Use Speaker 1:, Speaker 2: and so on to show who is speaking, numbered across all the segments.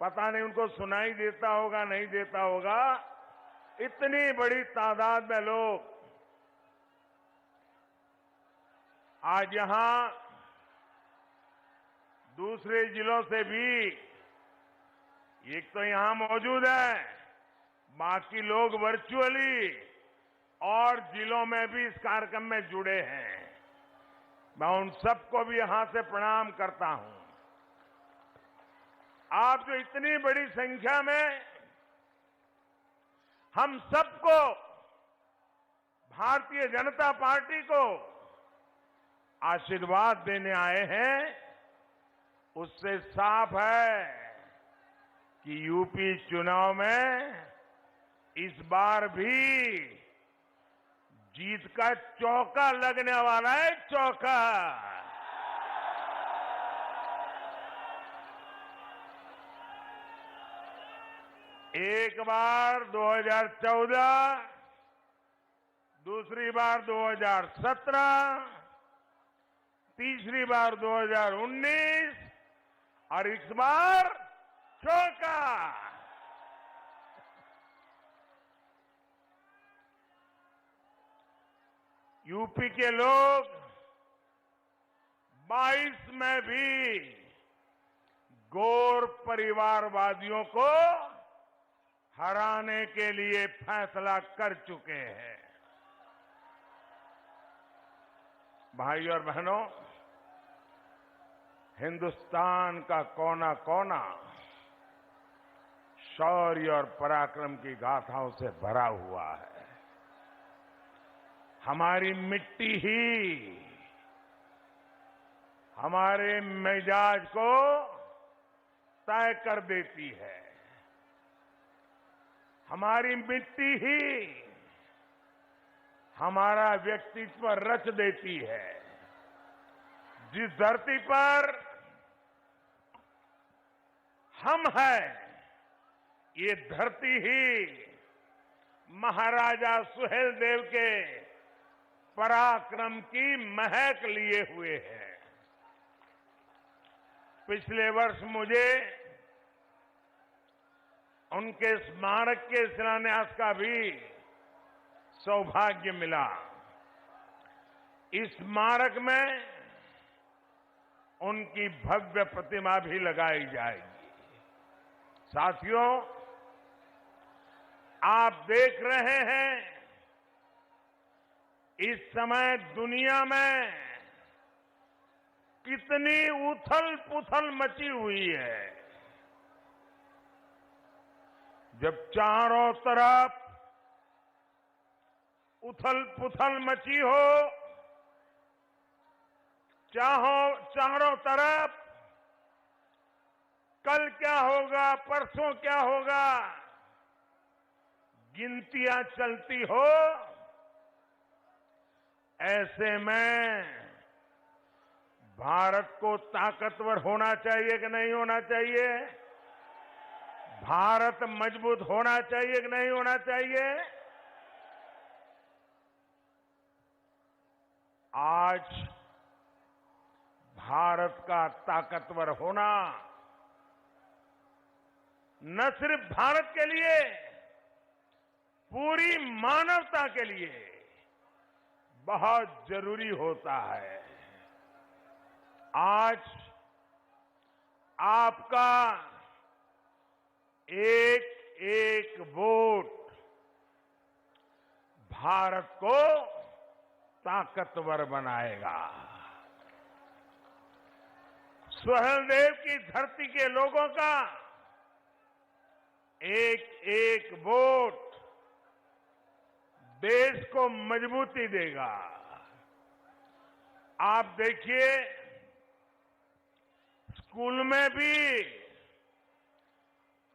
Speaker 1: पता नहीं उनको सुनाई देता होगा नहीं देता होगा, इतनी बड़ी तादाद में लोग आज यहां दूसरे जिलों से भी एक तो यहां मौजूद है, बाकी लोग वर्चुअली और जिलों में भी इस कार्यक्रम में जुड़े हैं। मैं उन सबको भी यहां से प्रणाम करता हूं। आप जो इतनी बड़ी संख्या में हम सबको भारतीय जनता पार्टी को आशीर्वाद देने आए हैं, उससे साफ है कि यूपी चुनाव में इस बार भी जीत का चौका लगने वाला है, चौका। एक बार 2014, दूसरी बार 2017, तीसरी बार 2019 और इस बार चौका। यूपी के लोग 22 में भी गौर परिवारवादियों को हराने के लिए फैसला कर चुके हैं। भाइयों और बहनों, हिंदुस्तान का कोना कोना शौर्य और पराक्रम की गाथाओं से भरा हुआ है। हमारी मिट्टी ही हमारे मिजाज को तय कर देती है। हमारी मिट्टी ही हमारा व्यक्तित्व रच देती है। जिस धरती पर हम हैं, ये धरती ही महाराजा सुहेलदेव के पराक्रम की महक लिए हुए है। पिछले वर्ष मुझे उनके स्मारक के शिलान्यास का भी सौभाग्य मिला। इस स्मारक में उनकी भव्य प्रतिमा भी लगाई जाएगी। साथियों, आप देख रहे हैं इस समय दुनिया में कितनी उथल पुथल मची हुई है। जब चारों तरफ उथल पुथल मची हो, चारों तरफ कल क्या होगा, परसों क्या होगा, गिनतियां चलती हो, ऐसे में भारत को ताकतवर होना चाहिए कि नहीं होना चाहिए? भारत मजबूत होना चाहिए कि नहीं होना चाहिए? आज भारत का ताकतवर होना न सिर्फ भारत के लिए, पूरी मानवता के लिए बहुत जरूरी होता है। आज आपका एक एक वोट भारत को ताकतवर बनाएगा। सुहेलदेव की धरती के लोगों का एक एक वोट देश को मजबूती देगा। आप देखिए, स्कूल में भी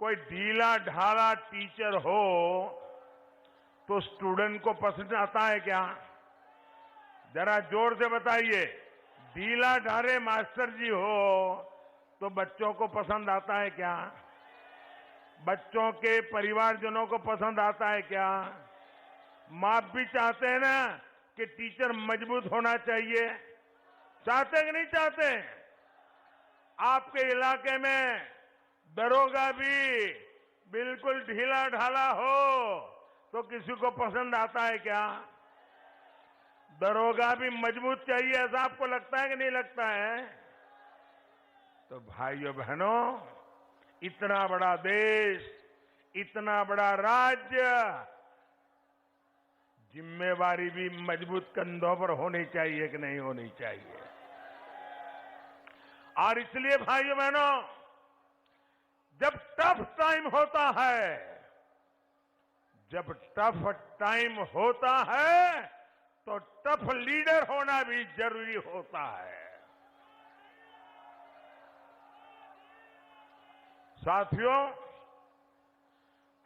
Speaker 1: कोई ढीला ढाला टीचर हो तो स्टूडेंट को पसंद आता है क्या? जरा जोर से बताइए। ढीला ढाले मास्टर जी हो तो बच्चों को पसंद आता है क्या? बच्चों के परिवारजनों को पसंद आता है क्या? माँ भी चाहते हैं ना कि टीचर मजबूत होना चाहिए। चाहते कि नहीं चाहते? आपके इलाके में दरोगा भी बिल्कुल ढीला ढाला हो तो किसी को पसंद आता है क्या? दरोगा भी मजबूत चाहिए, ऐसा आपको लगता है कि नहीं लगता है? तो भाइयों बहनों, इतना बड़ा देश, इतना बड़ा राज्य, जिम्मेवारी भी मजबूत कंधों पर होनी चाहिए कि नहीं होनी चाहिए? और इसलिए भाइयों बहनों, जब टफ टाइम होता है, जब टफ टाइम होता है तो टफ लीडर होना भी जरूरी होता है। साथियों,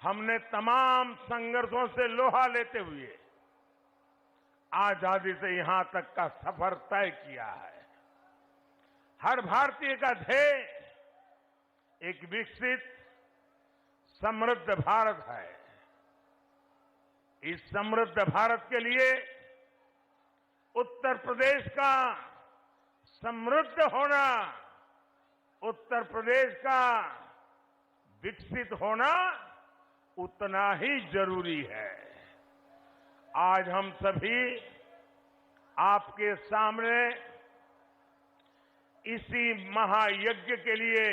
Speaker 1: हमने तमाम संघर्षों से लोहा लेते हुए आजादी से यहां तक का सफर तय किया है। हर भारतीय का ध्येय एक विकसित समृद्ध भारत है। इस समृद्ध भारत के लिए उत्तर प्रदेश का समृद्ध होना, उत्तर प्रदेश का विकसित होना उतना ही जरूरी है। आज हम सभी आपके सामने इसी महायज्ञ के लिए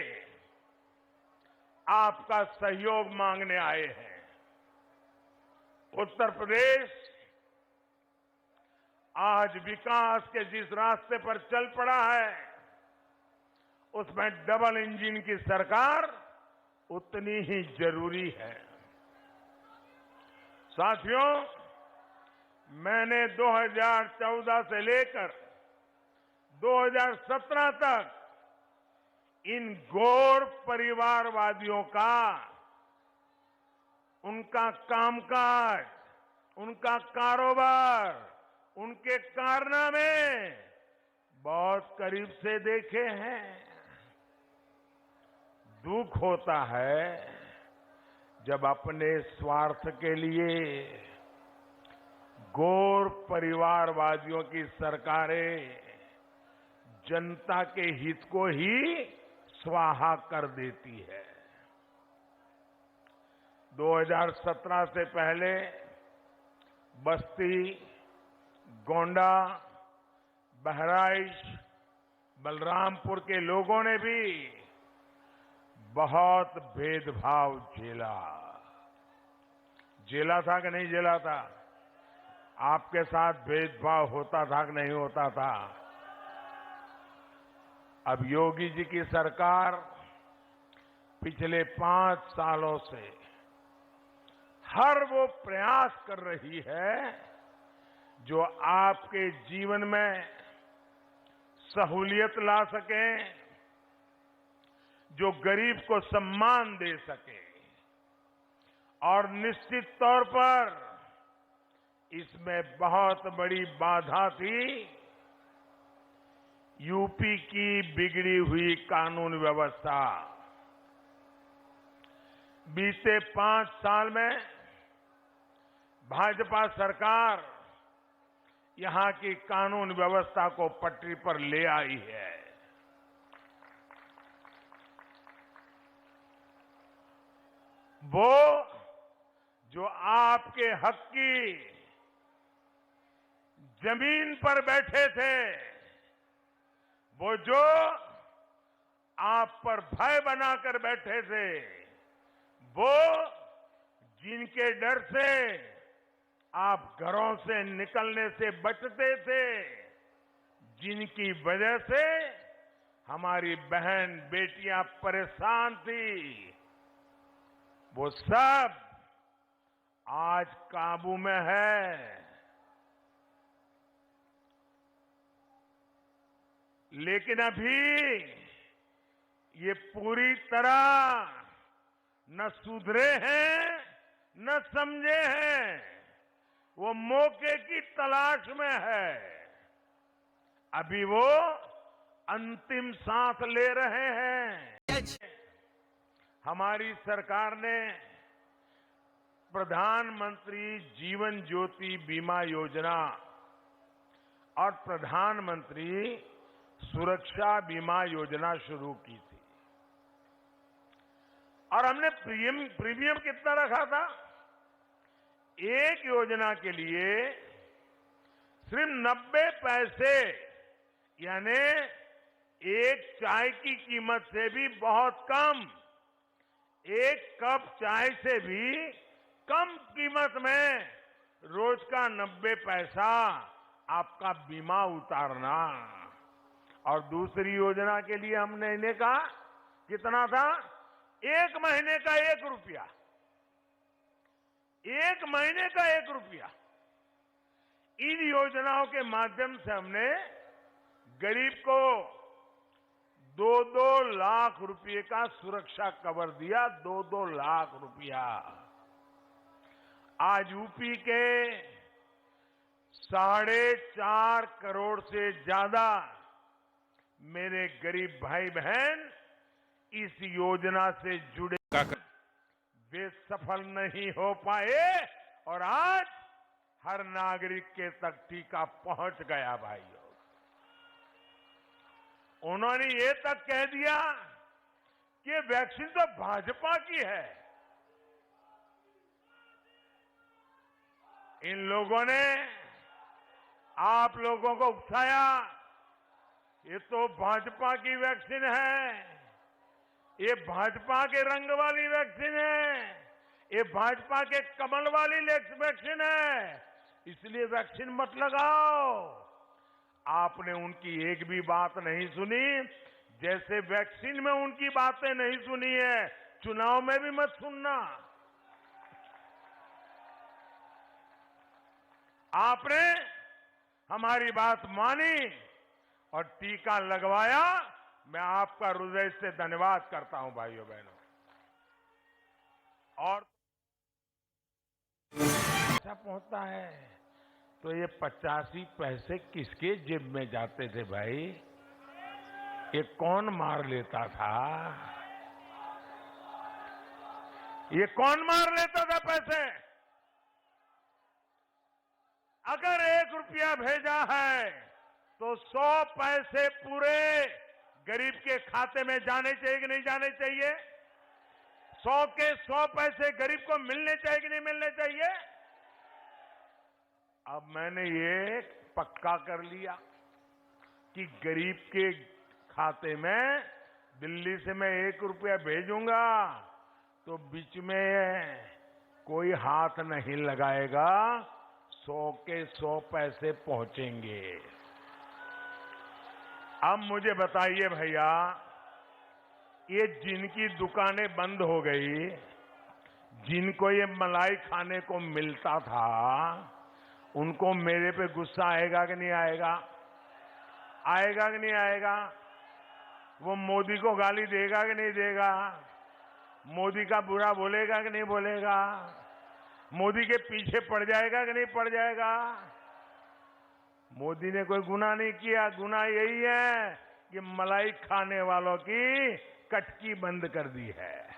Speaker 1: आपका सहयोग मांगने आए हैं। उत्तर प्रदेश आज विकास के जिस रास्ते पर चल पड़ा है, उसमें डबल इंजन की सरकार उतनी ही जरूरी है। साथियों, मैंने 2014 से लेकर 2017 तक इन गौर परिवारवादियों का, उनका कामकाज, उनका कारोबार, उनके कारनामे बहुत करीब से देखे हैं। दुख होता है जब अपने स्वार्थ के लिए गौर परिवारवादियों की सरकारें जनता के हित को ही स्वाहा कर देती है। 2017 से पहले बस्ती, गोंडा, बहराइच, बलरामपुर के लोगों ने भी बहुत भेदभाव झेला था कि नहीं झेला था? आपके साथ भेदभाव होता था कि नहीं होता था? अब योगी जी की सरकार पिछले 5 सालों से हर वो प्रयास कर रही है जो आपके जीवन में सहूलियत ला सके, जो गरीब को सम्मान दे सके। और निश्चित तौर पर इसमें बहुत बड़ी बाधा थी यूपी की बिगड़ी हुई कानून व्यवस्था। बीते 5 साल में भाजपा सरकार यहां की कानून व्यवस्था को पटरी पर ले आई है। वो जो आपके हक की जमीन पर बैठे थे, वो जो आप पर भय बनाकर बैठे थे, वो जिनके डर से आप घरों से निकलने से बचते थे, जिनकी वजह से हमारी बहन बेटियां परेशान थी, वो सब आज काबू में है। लेकिन अभी ये पूरी तरह न सुधरे हैं, न समझे हैं। वो मौके की तलाश में है। अभी वो अंतिम सांस ले रहे हैं। हमारी सरकार ने प्रधानमंत्री जीवन ज्योति बीमा योजना और प्रधानमंत्री सुरक्षा बीमा योजना शुरू की थी। और हमने प्रीमियम कितना रखा था? एक योजना के लिए सिर्फ 90 पैसे, यानी एक चाय की कीमत से भी बहुत कम, एक कप चाय से भी कम कीमत में रोज का 90 पैसा आपका बीमा उतारना। और दूसरी योजना के लिए हमने इन्हें कहा कितना था? एक महीने का 1 रुपया, एक महीने का 1 रुपया। इन योजनाओं के माध्यम से हमने गरीब को 2-2 लाख रुपए का सुरक्षा कवर दिया। 2-2 लाख रुपया। आज यूपी के 4.5 करोड़ से ज्यादा मेरे गरीब भाई बहन इस योजना से जुड़े, वे सफल नहीं हो पाए और आज हर नागरिक के तक टीका पहुंच गया भाइयों। उन्होंने ये तक कह दिया कि वैक्सीन तो भाजपा की है। इन लोगों ने आप लोगों को उकसाया, ये तो भाजपा की वैक्सीन है, ये भाजपा के रंग वाली वैक्सीन है, ये भाजपा के कमल वाली वैक्सीन है, इसलिए वैक्सीन मत लगाओ। आपने उनकी एक भी बात नहीं सुनी। जैसे वैक्सीन में उनकी बातें नहीं सुनी है, चुनाव में भी मत सुनना। आपने हमारी बात मानी और टीका लगवाया। मैं आपका हृदय से धन्यवाद करता हूं भाइयों बहनों। और अच्छा पहुंचता है तो ये 85 पैसे किसके जेब में जाते थे भाई? ये कौन मार लेता था? ये कौन मार लेता था पैसे? अगर 1 रुपया भेजा है तो 100 पैसे पूरे गरीब के खाते में जाने चाहिए कि नहीं जाने चाहिए? 100 के 100 पैसे गरीब को मिलने चाहिए कि नहीं मिलने चाहिए? अब मैंने ये पक्का कर लिया कि गरीब के खाते में दिल्ली से मैं 1 रुपया भेजूंगा तो बीच में कोई हाथ नहीं लगाएगा, 100 के 100 पैसे पहुंचेंगे। अब मुझे बताइए भैया, ये जिनकी दुकानें बंद हो गई, जिनको ये मलाई खाने को मिलता था, उनको मेरे पे गुस्सा आएगा कि नहीं आएगा? आएगा कि नहीं आएगा? वो मोदी को गाली देगा कि नहीं देगा? मोदी का बुरा बोलेगा कि नहीं बोलेगा? मोदी के पीछे पड़ जाएगा कि नहीं पड़ जाएगा? मोदी ने कोई गुनाह नहीं किया। गुनाह यही है कि मलाई खाने वालों की कटकी बंद कर दी है।